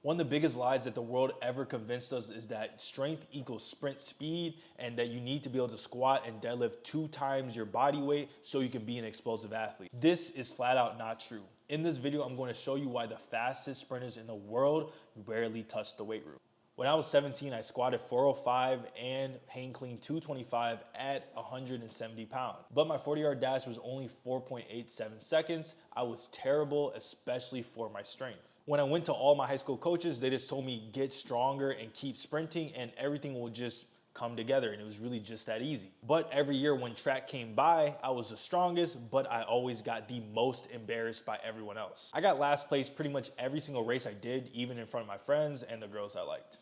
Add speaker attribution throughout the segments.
Speaker 1: One of the biggest lies that the world ever convinced us is that strength equals sprint speed and that you need to be able to squat and deadlift 2 times your body weight so you can be an explosive athlete. This is flat out not true. In this video, I'm going to show you why the fastest sprinters in the world rarely touch the weight room. When I was 17, I squatted 405 and hang clean 225 at 170 pounds. But my 40-yard dash was only 4.87 seconds. I was terrible, especially for my strength. When I went to all my high school coaches, they just told me get stronger and keep sprinting and everything will just come together, and it was really just that easy. But every year when track came by, I was the strongest, but I always got the most embarrassed by everyone else. I got last place pretty much every single race I did, even in front of my friends and the girls I liked.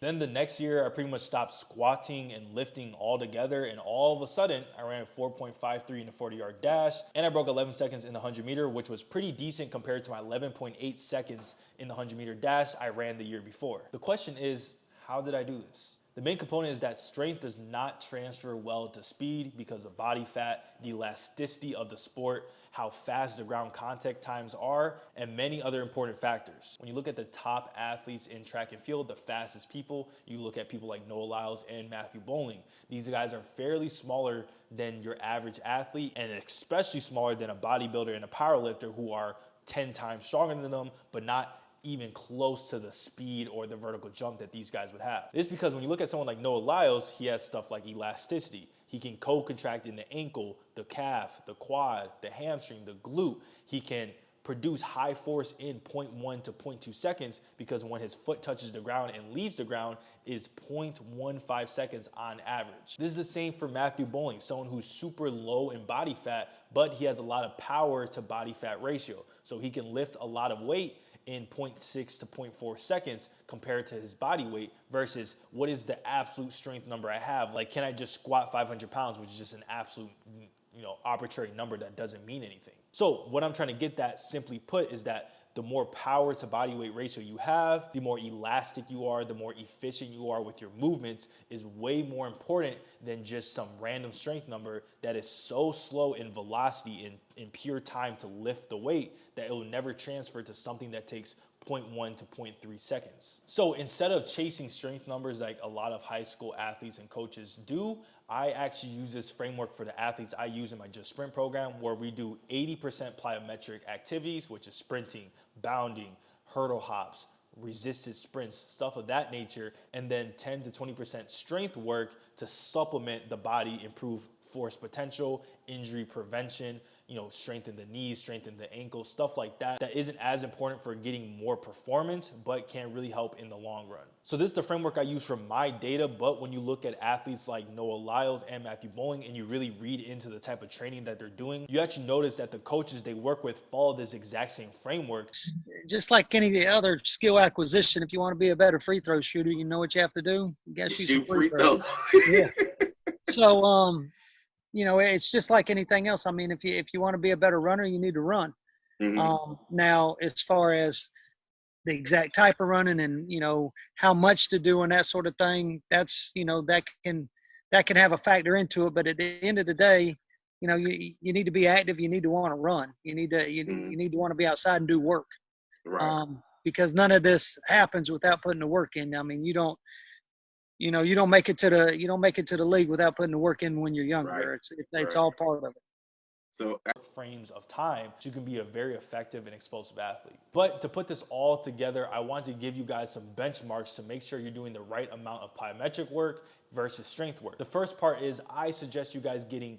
Speaker 1: Then the next year, I pretty much stopped squatting and lifting altogether, and all of a sudden, I ran 4.53 in the 40-yard dash, and I broke 11 seconds in the 100-meter, which was pretty decent compared to my 11.8 seconds in the 100-meter dash I ran the year before. The question is, how did I do this? The main component is that strength does not transfer well to speed because of body fat, the elasticity of the sport, how fast the ground contact times are, and many other important factors. When you look at the top athletes in track and field, the fastest people, you look at people like Noah Lyles and Matthew Boling. These guys are fairly smaller than your average athlete and especially smaller than a bodybuilder and a powerlifter who are 10 times stronger than them, but not even close to the speed or the vertical jump that these guys would have. It's because when you look at someone like Noah Lyles, he has stuff like elasticity. He can co-contract in the ankle, the calf, the quad, the hamstring, the glute. He can produce high force in 0.1 to 0.2 seconds because when his foot touches the ground and leaves the ground is 0.15 seconds on average. This is the same for Matthew Boling, someone who's super low in body fat, but he has a lot of power to body fat ratio. So he can lift a lot of weight in 0.6 to 0.4 seconds compared to his body weight versus what is the absolute strength number I have? Like, can I just squat 500 pounds, which is just an absolute, arbitrary number that doesn't mean anything. So what I'm trying to get at, simply put, is that the more power to body weight ratio you have, the more elastic you are, the more efficient you are with your movements is way more important than just some random strength number that is so slow in velocity, in pure time to lift the weight, that it will never transfer to something that takes 0.1 to 0.3 seconds. So instead of chasing strength numbers like a lot of high school athletes and coaches do, I actually use this framework for the athletes I use in my Just Sprint program, where we do 80% plyometric activities, which is sprinting, bounding, hurdle hops, resisted sprints, stuff of that nature, and then 10 to 20% strength work to supplement the body, improve force potential, injury prevention, strengthen the knees, strengthen the ankles, stuff like that, that isn't as important for getting more performance, but can really help in the long run. So this is the framework I use for my data, but when you look at athletes like Noah Lyles and Matthew Boling and you really read into the type of training that they're doing, you actually notice that the coaches they work with follow this exact same framework.
Speaker 2: Just like any other skill acquisition, if you want to be a better free throw shooter, you know what you have to do? You got to shoot some free throws. Yeah. So, it's just like anything else. I mean, if you want to be a better runner, you need to run. Now, as far as the exact type of running and, how much to do and that sort of thing, that's, that can have a factor into it. But at the end of the day, you need to be active. You need to want to run. You need to want to be outside and do work.
Speaker 3: Right.
Speaker 2: Because none of this happens without putting the work in. I mean, you don't make it to the league without putting the work in when you're younger. Right. It's all part of it.
Speaker 3: So
Speaker 1: frames of time, so you can be a very effective and explosive athlete. But to put this all together, I want to give you guys some benchmarks to make sure you're doing the right amount of plyometric work versus strength work. The first part is I suggest you guys getting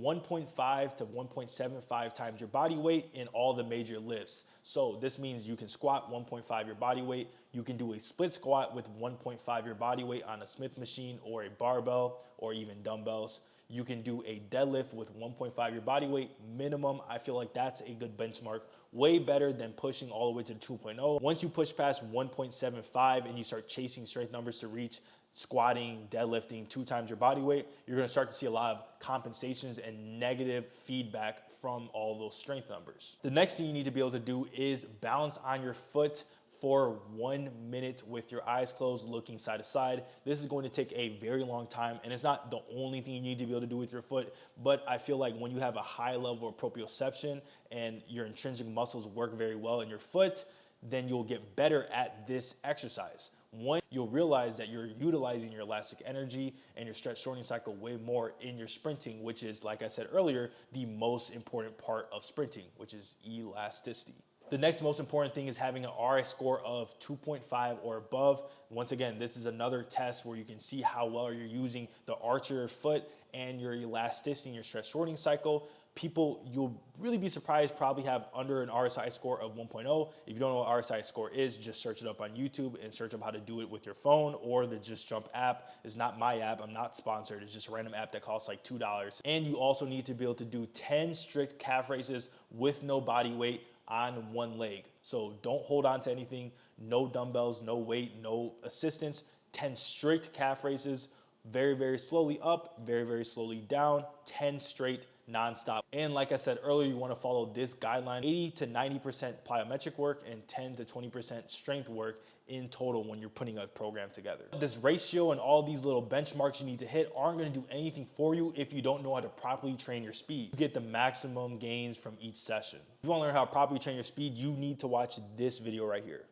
Speaker 1: 1.5 to 1.75 times your body weight in all the major lifts. So this means you can squat 1.5 your body weight. You can do a split squat with 1.5 your body weight on a Smith machine or a barbell or even dumbbells. You can do a deadlift with 1.5 your body weight minimum. I feel like that's a good benchmark, way better than pushing all the way to 2.0. Once you push past 1.75 and you start chasing strength numbers to reach squatting, deadlifting 2 times your body weight, you're gonna start to see a lot of compensations and negative feedback from all those strength numbers. The next thing you need to be able to do is balance on your foot for 1 minute with your eyes closed, looking side to side. This is going to take a very long time, and it's not the only thing you need to be able to do with your foot, but I feel like when you have a high level of proprioception and your intrinsic muscles work very well in your foot, then you'll get better at this exercise. One, you'll realize that you're utilizing your elastic energy and your stretch shortening cycle way more in your sprinting, which is, like I said earlier, the most important part of sprinting, which is elasticity. The next most important thing is having an RS score of 2.5 or above. Once again, this is another test where you can see how well you're using the arch of your foot and your elasticity in your stretch shortening cycle. People, you'll really be surprised, probably have under an RSI score of 1.0. If you don't know what RSI score is, just search it up on YouTube and search up how to do it with your phone or the Just Jump app. It's not my app, I'm not sponsored. It's just a random app that costs like $2. And you also need to be able to do 10 strict calf raises with no body weight on one leg. So don't hold on to anything, no dumbbells, no weight, no assistance, 10 strict calf raises, very, very slowly up, very, very slowly down, 10 straight nonstop. And like I said earlier, you want to follow this guideline, 80 to 90% plyometric work and 10 to 20% strength work in total when you're putting a program together. This ratio and all these little benchmarks you need to hit aren't going to do anything for you if you don't know how to properly train your speed. You get the maximum gains from each session. If you want to learn how to properly train your speed, you need to watch this video right here.